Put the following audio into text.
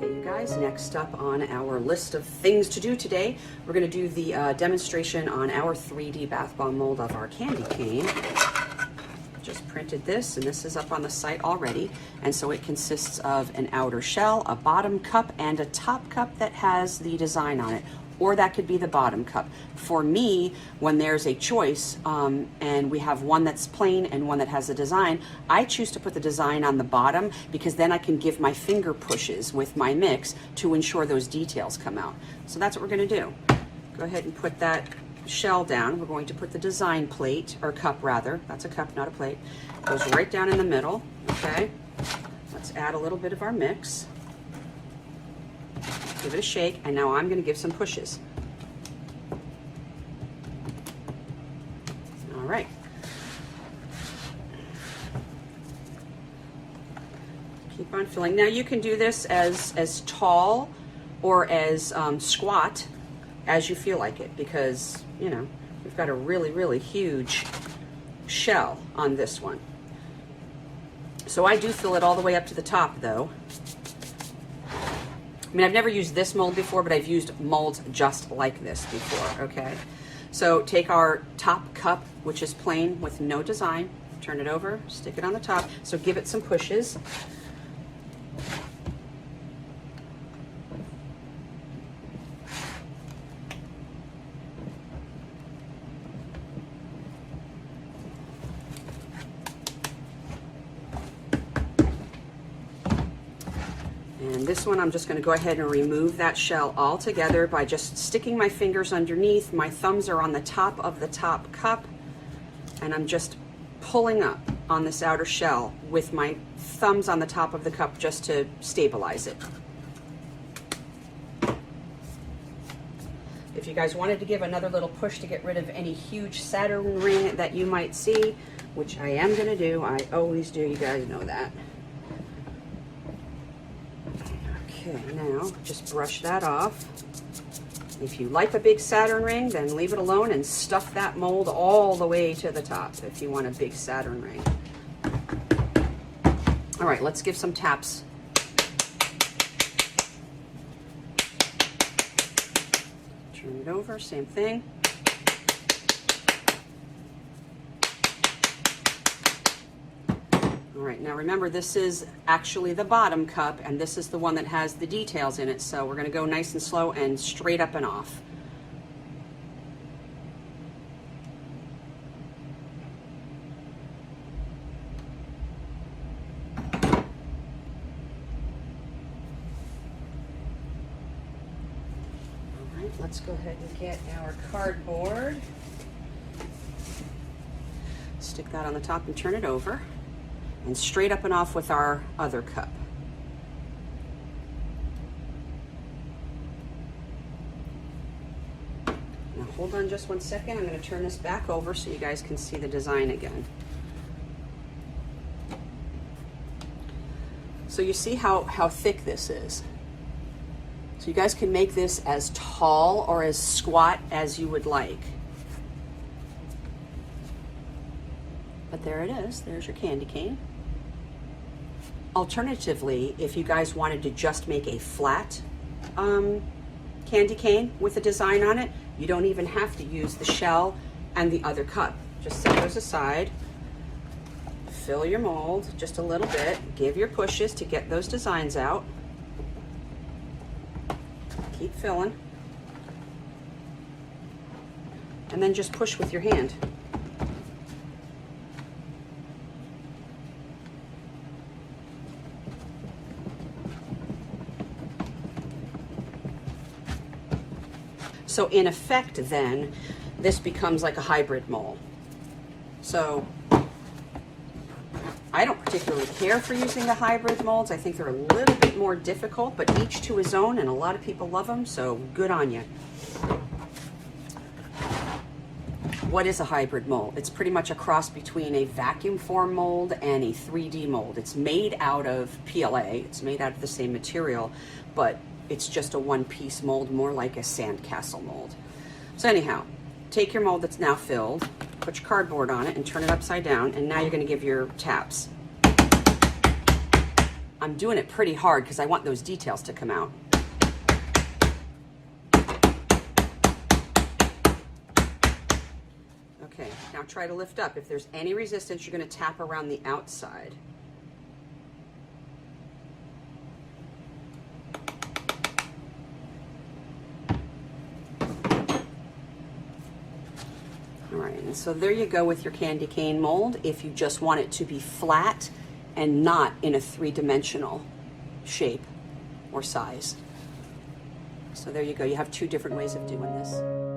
Okay, you guys, next up on our list of things to do today, we're going to do the demonstration on our 3D bath bomb mold of our candy cane. Just printed this, and this is up on the site already. And so it consists of an outer shell, a bottom cup, and a top cup that has the design on it. Or that could be the bottom cup. For me, when there's a choice and we have one that's plain and one that has a design, I choose to put the design on the bottom because then I can give my finger pushes with my mix to ensure those details come out. So that's what we're gonna do. Go ahead and put that shell down. We're going to put the design plate, or cup rather, that's a cup, not a plate. Goes right down in the middle, okay? Let's add a little bit of our mix. Give it a shake, and now I'm going to give some pushes. All right. Keep on filling. Now you can do this as tall or as squat as you feel like it, because, you know, we've got a really, really huge shell on this one. So I do fill it all the way up to the top, though. I mean, I've never used this mold before, but I've used molds just like this before, okay? So take our top cup, which is plain with no design, turn it over, stick it on the top. So give it some pushes. And this one, I'm just going to go ahead and remove that shell altogether by just sticking my fingers underneath. My thumbs are on the top of the top cup, and I'm just pulling up on this outer shell with my thumbs on the top of the cup just to stabilize it. If you guys wanted to give another little push to get rid of any huge Saturn ring that you might see, which I am going to do, I always do, you guys know that. Okay, now just brush that off. If you like a big Saturn ring, then leave it alone and stuff that mold all the way to the top if you want a big Saturn ring. All right, let's give some taps. Turn it over, same thing. All right, now remember, this is actually the bottom cup, and this is the one that has the details in it, so we're going to go nice and slow and straight up and off. All right, let's go ahead and get our cardboard. Stick that on the top and turn it over. And straight up and off with our other cup. Now hold on just 1 second. I'm going to turn this back over so you guys can see the design again. So you see how thick this is. So you guys can make this as tall or as squat as you would like. But there it is. There's your candy cane. Alternatively, if you guys wanted to just make a flat candy cane with a design on it, you don't even have to use the shell and the other cup. Just set those aside, fill your mold just a little bit, give your pushes to get those designs out. Keep filling. And then just push with your hand. So in effect then, this becomes like a hybrid mold. So I don't particularly care for using the hybrid molds. I think they're a little bit more difficult, but each to his own, and a lot of people love them, so good on you. What is a hybrid mold? It's pretty much a cross between a vacuum form mold and a 3D mold. It's made out of PLA, it's made out of the same material, but it's just a one-piece mold, more like a sandcastle mold. So anyhow, take your mold that's now filled, put your cardboard on it and turn it upside down, and now you're going to give your taps. I'm doing it pretty hard because I want those details to come out. Okay, now try to lift up. If there's any resistance, you're going to tap around the outside. All right, and so there you go with your candy cane mold if you just want it to be flat and not in a three-dimensional shape or size. So there you go. You have two different ways of doing this.